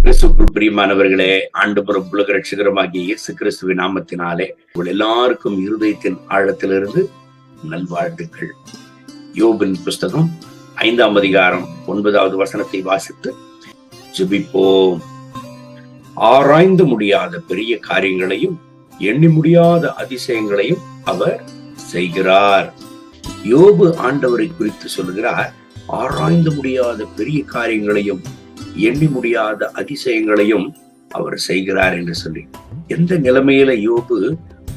கிறிஸ்துவுக்குள் பிரியமானவர்களே, ஆண்டவரும் உலக ரட்சகருமாகிய இயேசு கிறிஸ்துவின் நாமத்தினாலே உங்கள் எல்லாருக்கும் இருதயத்தின் ஆழத்திலிருந்து நல்வாழ்த்துக்கள். யோபின் புஸ்தகம் 5ஆம் அதிகாரம் 9வது வசனத்தை வாசித்து ஜெபிப்போம். ஆராய்ந்து முடியாத பெரிய காரியங்களையும் எண்ணி முடியாத அதிசயங்களையும் அவர் செய்கிறார். யோபு ஆண்டவரை குறித்து சொல்லுகிறார், ஆராய்ந்து முடியாத பெரிய காரியங்களையும் எண்ணி முடியாத அதிசயங்களையும் அவர் செய்கிறார் என்று சொல்லி, எந்த நிலைமையில யோபு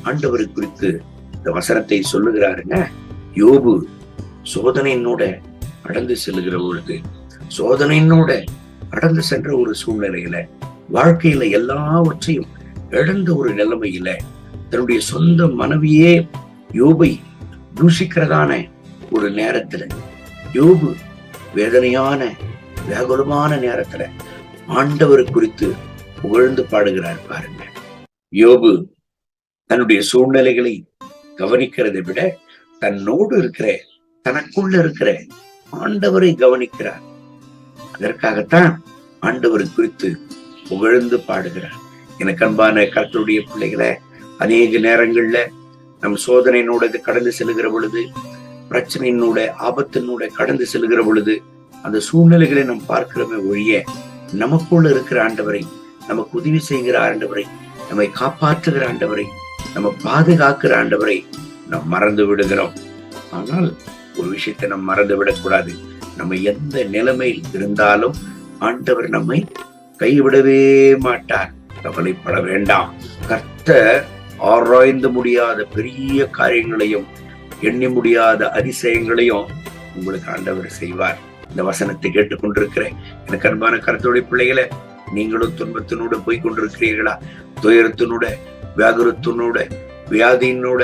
ஆண்டவரை குறித்து இந்த வசனத்தை சொல்லுகிறாருங்க? யோபு சோதனையினோட கடந்து செல்லுகிற பொழுது, சோதனையினோட கடந்து சென்ற ஒரு சூழ்நிலையில, வாழ்க்கையில எல்லாவற்றையும் இழந்த ஒரு நிலைமையில, தன்னுடைய சொந்த மனைவியே யோபை தூஷிக்கிறதான ஒரு நேரத்துல, யோபு வேதனையான வேகுலமான நேரத்துல ஆண்டவர் குறித்து புகழ்ந்து பாடுகிறார். பாருங்க, யோபு தன்னுடைய சூழ்நிலைகளை கவனிக்கிறதை விட தன்னோடு இருக்கிற, தனக்குள்ள இருக்கிற ஆண்டவரை கவனிக்கிறார். அதற்காகத்தான் ஆண்டவரை குறித்து புகழ்ந்து பாடுகிறார். எனக்கு அன்பான கர்த்தருடைய பிள்ளைகளை, அநேக நேரங்கள்ல நம் சோதனையினோட கடந்து செல்கிற பொழுது, பிரச்சனையினோட ஆபத்தினோட கடந்து செல்கிற பொழுது, அந்த சூழ்நிலைகளை நாம் பார்க்கிறோமே ஒழிய, நமக்குள்ள இருக்கிற ஆண்டவரை, நமக்கு உதவி செய்கிற ஆண்டவரை, நம்மை காப்பாற்றுகிற ஆண்டவரை, நம்ம பாதுகாக்கிற ஆண்டவரை நாம் மறந்து விடுகிறோம். ஆனால் ஒரு விஷயத்தை நாம் மறந்து விடக்கூடாது. நம்ம எந்த நிலைமையில் இருந்தாலும் ஆண்டவர் நம்மை கைவிடவே மாட்டார். கவலைப்பட வேண்டாம். கர்த்தர் ஆராய்ந்து முடியாத பெரிய காரியங்களையும் எண்ணி முடியாத அதிசயங்களையும் உங்களுக்கு ஆண்டவர் செய்வார். இந்த வசனத்தை கேட்டுக்கொண்டிருக்கிறேன் எனக்கு அன்பான கர்த்தருடைய பிள்ளைகளை, நீங்களும் துன்பத்தினோட போய் கொண்டிருக்கிறீர்களா? துயரத்தினோட, வியாகுரத்தினோட, வியாதியினோட,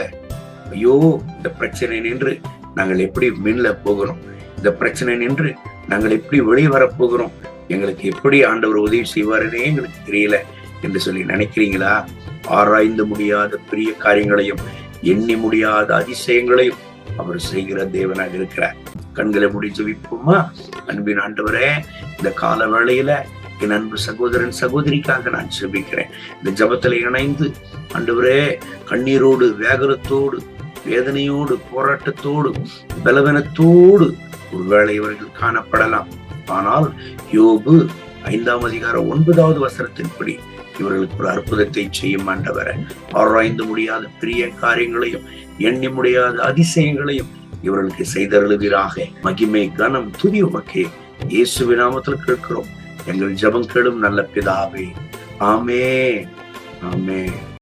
ஐயோ இந்த பிரச்சனை நின்று நாங்கள் எப்படி மீன்ல போகிறோம், இந்த பிரச்சனை நின்று நாங்கள் எப்படி வெளியே வரப்போகிறோம், எங்களுக்கு எப்படி ஆண்டவர் உதவி செய்வாருன்னே எங்களுக்கு தெரியல என்று சொல்லி நினைக்கிறீங்களா? ஆராய்ந்து முடியாத பெரிய காரியங்களையும் எண்ணி முடியாத அதிசயங்களையும் அவர் செய்கிற தேவனாக இருக்கிறார். கண்களை மூடி ஜெபிப்போமா? அன்பின் ஆண்டவரே, இந்த கால வேளையில என் அன்பு சகோதரன் சகோதரிக்காக நான் ஜெபிக்கிறேன். இந்த ஜெபத்துல இணைந்து ஆண்டவரே, கண்ணீரோடு, வேகரத்தோடு, வேதனையோடு, போராட்டத்தோடு, பலவீனத்தோடு ஒருவேளை இவர்கள் காணப்படலாம். ஆனால் யோபு 5ஆம் அதிகாரம் 9வது வசனத்தின்படி இவர்களுக்கு ஒரு அற்புதத்தை செய்யும் ஆண்டவரே. ஆராய்ந்து முடியாத பெரிய காரியங்களையும் எண்ணி முடியாத அதிசயங்களையும் இவர்களுக்கு செய்தருளுவீராக. மகிமை, கனம், துதி உமக்கே. இயேசுவின் நாமத்தில் கேட்கிறோம் எங்கள் ஜெபம் கேளும் நல்ல பிதாவே. ஆமென், ஆமென்.